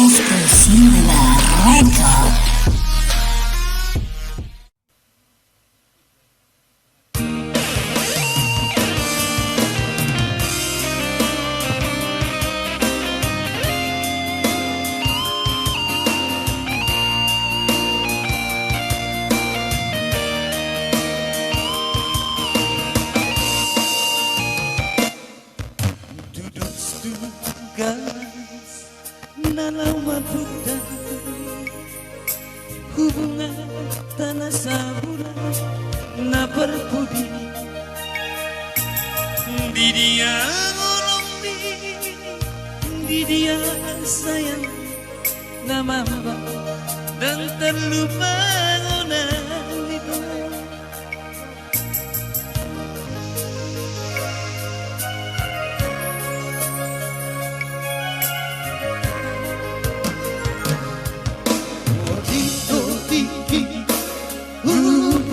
Esclusiva Record. Dalam mabutan hubungan tanah saburan na perpudi di dia ngolong di dia sayang na mamba dan terlupa ngonang itu.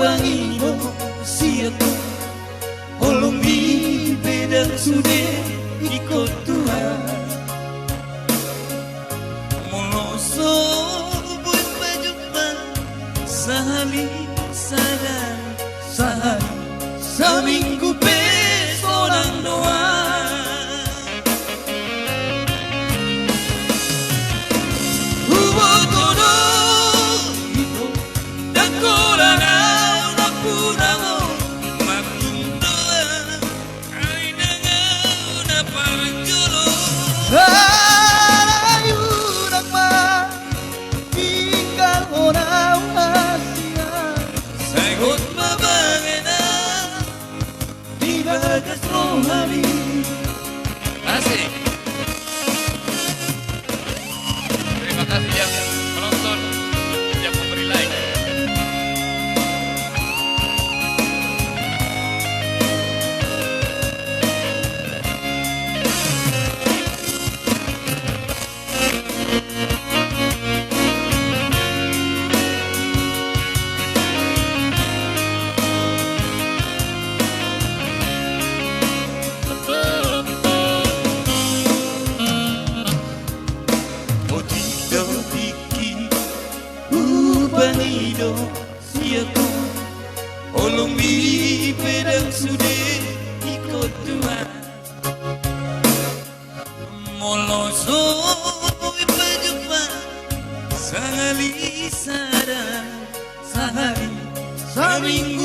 Pangino siapa olong di bedang sude ikut Tuhan moloso buat pajupan sahali sadar sahari saminggu pesonang doa hubotodo itu dan korangan Asik. Terima kasih yang menonton, yang memberi like. Panido siapa olong di pedang sude ikut Tuhan moloso ipajupan sangali sadar sahari saminggu